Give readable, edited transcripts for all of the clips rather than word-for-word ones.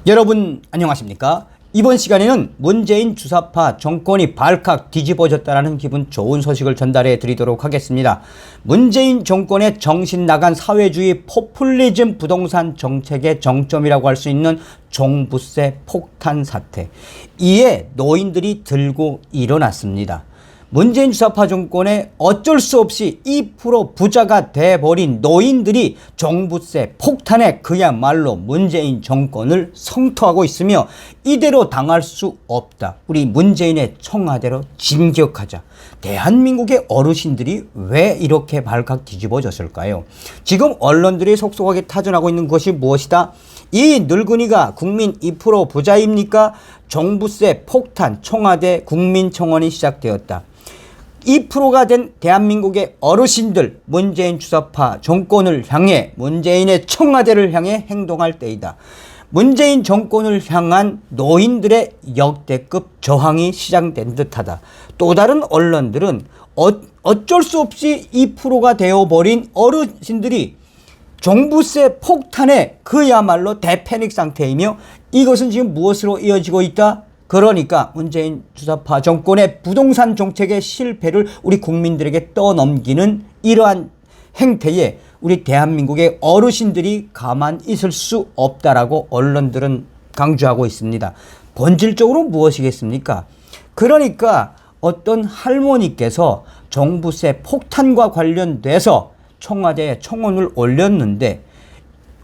여러분 안녕하십니까? 이번 시간에는 문재인 주사파 정권이 발칵 뒤집어졌다는 기분 좋은 소식을 전달해 드리도록 하겠습니다. 문재인 정권의 정신 나간 사회주의 포퓰리즘 부동산 정책의 정점이라고 할 수 있는 종부세 폭탄 사태. 이에 노인들이 들고 일어났습니다. 문재인 주사파 정권에 어쩔 수 없이 2% 부자가 돼버린 노인들이 종부세 폭탄에 그야말로 문재인 정권을 성토하고 있으며 이대로 당할 수 없다. 우리 문재인의 청와대로 진격하자. 대한민국의 어르신들이 왜 이렇게 발칵 뒤집어졌을까요? 지금 언론들이 속속하게 타전하고 있는 것이 무엇이다? 이 늙은이가 국민 2% 부자입니까? 종부세 폭탄 청와대 국민청원이 시작되었다. 2%가 된 대한민국의 어르신들, 문재인 주사파 정권을 향해, 문재인의 청와대를 향해 행동할 때이다. 문재인 정권을 향한 노인들의 역대급 저항이 시작된 듯하다. 또 다른 언론들은 어쩔 수 없이 2%가 되어버린 어르신들이 종부세 폭탄에 그야말로 대패닉 상태이며 이것은 지금 무엇으로 이어지고 있다? 그러니까 문재인 주사파 정권의 부동산 정책의 실패를 우리 국민들에게 떠넘기는 이러한 행태에 우리 대한민국의 어르신들이 가만 있을 수 없다라고 언론들은 강조하고 있습니다. 본질적으로 무엇이겠습니까? 그러니까 어떤 할머니께서 종부세 폭탄과 관련돼서 청와대에 청원을 올렸는데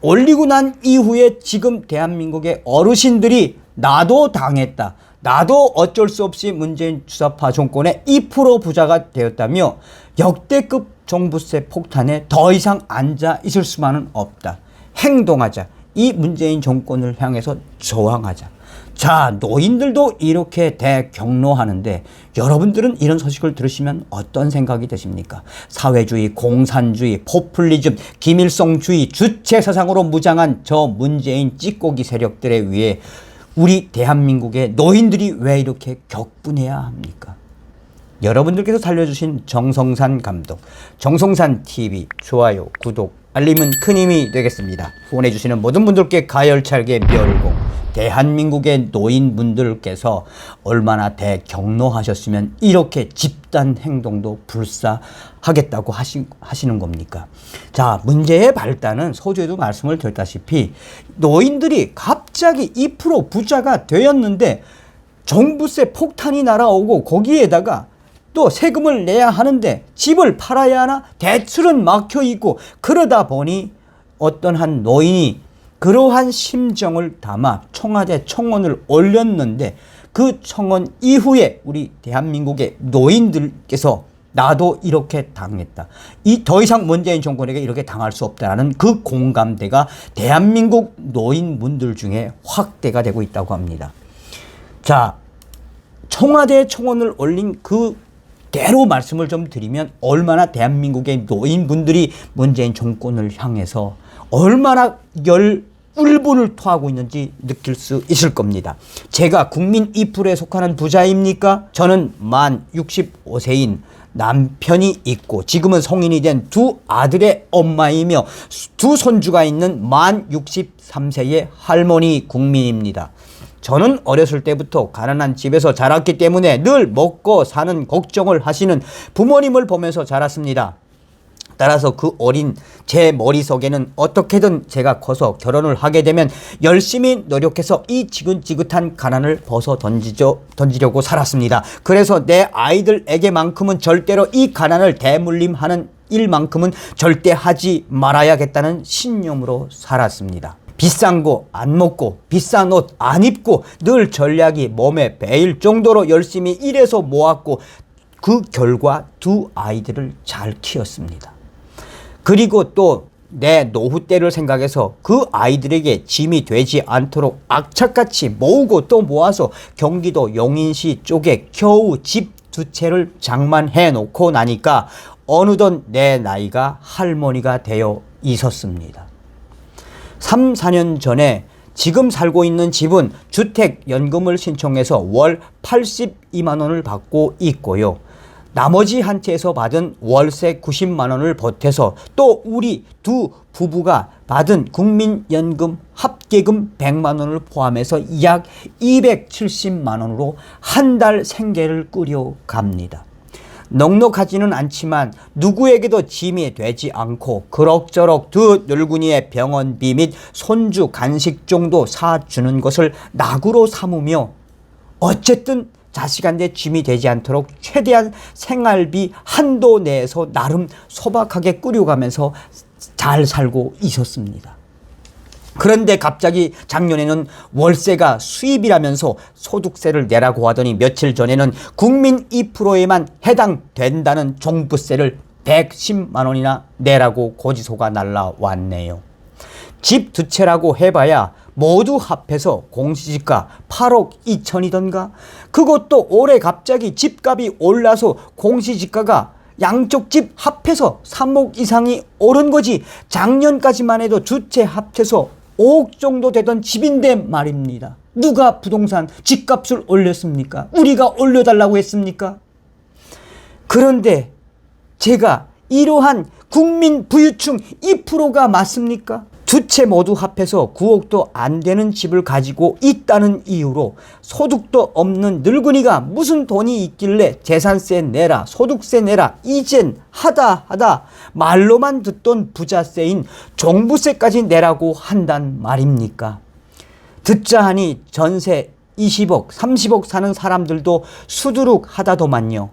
올리고 난 이후에 지금 대한민국의 어르신들이 나도 당했다. 나도 어쩔 수 없이 문재인 주사파 정권의 2% 부자가 되었다며 역대급 종부세 폭탄에 더 이상 앉아 있을 수만은 없다. 행동하자. 이 문재인 정권을 향해서 저항하자. 자, 노인들도 이렇게 대경로하는데 여러분들은 이런 소식을 들으시면 어떤 생각이 드십니까? 사회주의, 공산주의, 포퓰리즘, 김일성주의, 주체사상으로 무장한 저 문재인 찌꺼기 세력들에 의해 우리 대한민국의 노인들이 왜 이렇게 격분해야 합니까? 여러분들께서 살려주신 정성산 감독, 정성산TV 좋아요, 구독, 알림은 큰 힘이 되겠습니다. 후원해주시는 모든 분들께 가열차게 멸공. 대한민국의 노인분들께서 얼마나 대경로하셨으면 이렇게 집단 행동도 불사하겠다고 하시는 겁니까? 자, 문제의 발단은 서두에도 말씀을 드렸다시피 노인들이 갑자기 2% 부자가 되었는데 종부세 폭탄이 날아오고 거기에다가 또 세금을 내야 하는데 집을 팔아야 하나? 대출은 막혀 있고 그러다 보니 어떤 한 노인이 그러한 심정을 담아 청와대 청원을 올렸는데 그 청원 이후에 우리 대한민국의 노인들께서 나도 이렇게 당했다. 더 이상 문재인 정권에게 이렇게 당할 수 없다는 그 공감대가 대한민국 노인분들 중에 확대가 되고 있다고 합니다. 자, 청와대 청원을 올린 그대로 말씀을 좀 드리면 얼마나 대한민국의 노인분들이 문재인 정권을 향해서 얼마나 울분을 토하고 있는지 느낄 수 있을 겁니다. 제가 국민 2%에 속하는 부자입니까? 저는 만 65세인 남편이 있고 지금은 성인이 된 두 아들의 엄마이며 두 손주가 있는 만 63세의 할머니 국민입니다. 저는 어렸을 때부터 가난한 집에서 자랐기 때문에 늘 먹고 사는 걱정을 하시는 부모님을 보면서 자랐습니다. 따라서 그 어린 제 머릿속에는 어떻게든 제가 커서 결혼을 하게 되면 열심히 노력해서 이 지긋지긋한 가난을 벗어 던지려고 살았습니다. 그래서 내 아이들에게만큼은 절대로 이 가난을 대물림하는 일만큼은 절대 하지 말아야겠다는 신념으로 살았습니다. 비싼 거 안 먹고 비싼 옷 안 입고 늘 전략이 몸에 배일 정도로 열심히 일해서 모았고 그 결과 두 아이들을 잘 키웠습니다. 그리고 또 내 노후 때를 생각해서 그 아이들에게 짐이 되지 않도록 악착같이 모으고 또 모아서 경기도 용인시 쪽에 겨우 집 2채를 장만해 놓고 나니까 어느덧 내 나이가 할머니가 되어 있었습니다. 3, 4년 전에 지금 살고 있는 집은 주택연금을 신청해서 월 82만 원을 받고 있고요. 나머지 한 채에서 받은 월세 90만 원을 보태서 또 우리 두 부부가 받은 국민연금 합계금 100만 원을 포함해서 약 270만 원으로 한 달 생계를 꾸려갑니다. 넉넉하지는 않지만 누구에게도 짐이 되지 않고 그럭저럭 두 늙은이의 병원비 및 손주 간식 정도 사주는 것을 낙으로 삼으며 어쨌든 자식한테 짐이 되지 않도록 최대한 생활비 한도 내에서 나름 소박하게 꾸려가면서 잘 살고 있었습니다. 그런데 갑자기 작년에는 월세가 수입이라면서 소득세를 내라고 하더니 며칠 전에는 국민 2%에만 해당된다는 종부세를 110만 원이나 내라고 고지서가 날라왔네요. 집 두 채라고 해봐야 모두 합해서 공시지가 8억 2천이던가? 그것도 올해 갑자기 집값이 올라서 공시지가가 양쪽 집 합해서 3억 이상이 오른 거지. 작년까지만 해도 두 채 합해서 5억 정도 되던 집인데 말입니다. 누가 부동산 집값을 올렸습니까? 우리가 올려달라고 했습니까? 그런데 제가 이러한 국민 부유층 2%가 맞습니까? 두 채 모두 합해서 9억도 안 되는 집을 가지고 있다는 이유로 소득도 없는 늙은이가 무슨 돈이 있길래 재산세 내라, 소득세 내라, 이젠 하다 말로만 듣던 부자세인 종부세까지 내라고 한단 말입니까? 듣자 하니 전세 20억, 30억 사는 사람들도 수두룩하다더만요.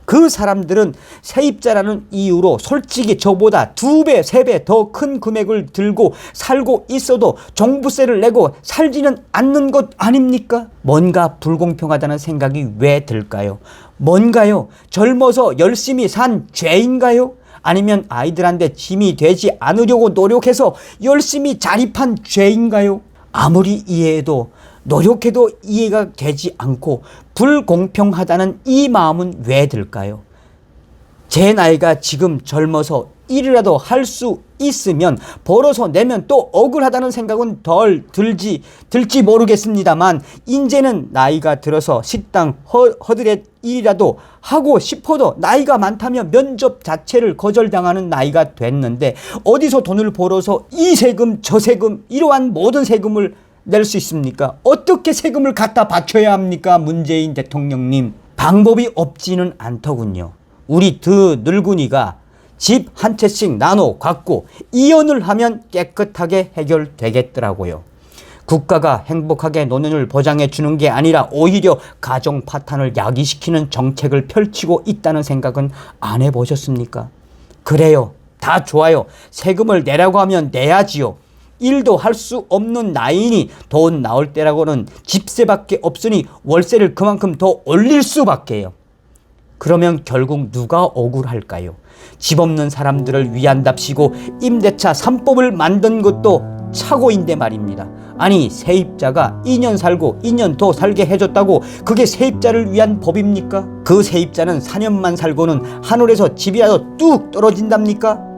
그 사람들은 세입자라는 이유로 솔직히 저보다 2배, 3배 더 큰 금액을 들고 살고 있어도 종부세를 내고 살지는 않는 것 아닙니까? 뭔가 불공평하다는 생각이 왜 들까요? 뭔가요? 젊어서 열심히 산 죄인가요? 아니면 아이들한테 짐이 되지 않으려고 노력해서 열심히 자립한 죄인가요? 아무리 이해해도 노력해도 이해가 되지 않고 불공평하다는 이 마음은 왜 들까요? 제 나이가 지금 젊어서 일이라도 할 수 있으면 벌어서 내면 또 억울하다는 생각은 덜 들지 모르겠습니다만 이제는 나이가 들어서 식당 허드렛 일이라도 하고 싶어도 나이가 많다면 면접 자체를 거절당하는 나이가 됐는데 어디서 돈을 벌어서 이 세금 저 세금 이러한 모든 세금을 낼 수 있습니까? 어떻게 세금을 갖다 바쳐야 합니까? 문재인 대통령님. 방법이 없지는 않더군요. 우리 두 늙은이가 집 한 채씩 나눠 갖고 이혼을 하면 깨끗하게 해결되겠더라고요. 국가가 행복하게 노년을 보장해 주는 게 아니라 오히려 가정 파탄을 야기시키는 정책을 펼치고 있다는 생각은 안 해보셨습니까? 그래요. 다 좋아요. 세금을 내라고 하면 내야지요. 일도 할 수 없는 나이니 돈 나올 때라고는 집세밖에 없으니 월세를 그만큼 더 올릴 수밖에요. 그러면 결국 누가 억울할까요? 집 없는 사람들을 위한답시고 임대차 3법을 만든 것도 착오인데 말입니다. 아니 세입자가 2년 살고 2년 더 살게 해줬다고 그게 세입자를 위한 법입니까? 그 세입자는 4년만 살고는 하늘에서 집이라도 뚝 떨어진답니까?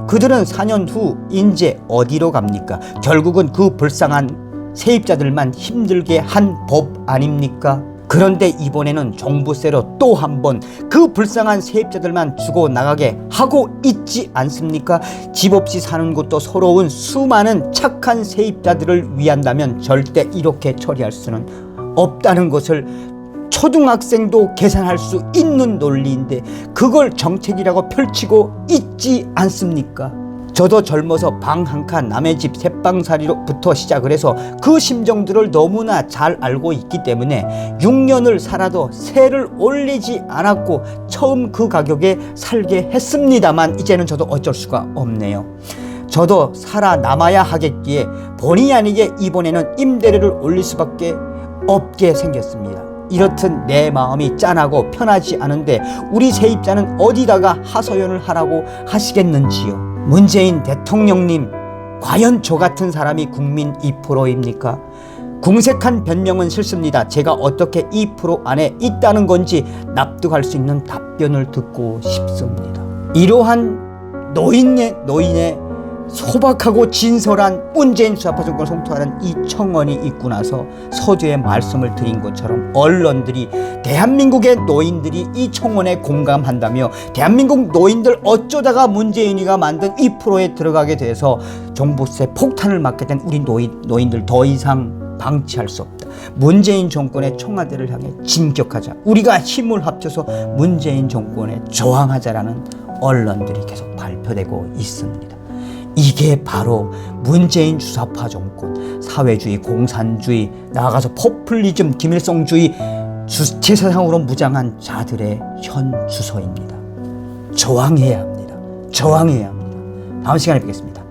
그들은 4년 후 이제 어디로 갑니까? 결국은 그 불쌍한 세입자들만 힘들게 한 법 아닙니까? 그런데 이번에는 종부세로 또 한 번 그 불쌍한 세입자들만 죽어나가게 하고 있지 않습니까? 집 없이 사는 것도 서러운 수많은 착한 세입자들을 위한다면 절대 이렇게 처리할 수는 없다는 것을 초등학생도 계산할 수 있는 논리인데 그걸 정책이라고 펼치고 있지 않습니까? 저도 젊어서 방 한 칸 남의 집 새방살이로부터 시작을 해서 그 심정들을 너무나 잘 알고 있기 때문에 6년을 살아도 세를 올리지 않았고 처음 그 가격에 살게 했습니다만 이제는 저도 어쩔 수가 없네요. 저도 살아남아야 하겠기에 본의 아니게 이번에는 임대료를 올릴 수밖에 없게 생겼습니다. 이렇듯 내 마음이 짠하고 편하지 않은데 우리 세입자는 어디다가 하소연을 하라고 하시겠는지요. 문재인 대통령님, 과연 저 같은 사람이 국민 2%입니까? 궁색한 변명은 싫습니다. 제가 어떻게 2% 안에 있다는 건지 납득할 수 있는 답변을 듣고 싶습니다. 이러한 노인의 소박하고 진솔한 문재인 주사파 정권을 성토하는 이 청원이 있고 나서 서두에 말씀을 드린 것처럼 언론들이 대한민국의 노인들이 이 청원에 공감한다며 대한민국 노인들 어쩌다가 문재인이가 만든 이 프로에 들어가게 돼서 종부세 폭탄을 맞게 된 우리 노인들 더 이상 방치할 수 없다. 문재인 정권의 청와대를 향해 진격하자. 우리가 힘을 합쳐서 문재인 정권에 저항하자라는 언론들이 계속 발표되고 있습니다. 이게 바로 문재인 주사파 정권, 사회주의, 공산주의, 나아가서 포퓰리즘, 김일성주의 주체사상으로 무장한 자들의 현 주소입니다. 저항해야 합니다. 저항해야 합니다. 다음 시간에 뵙겠습니다.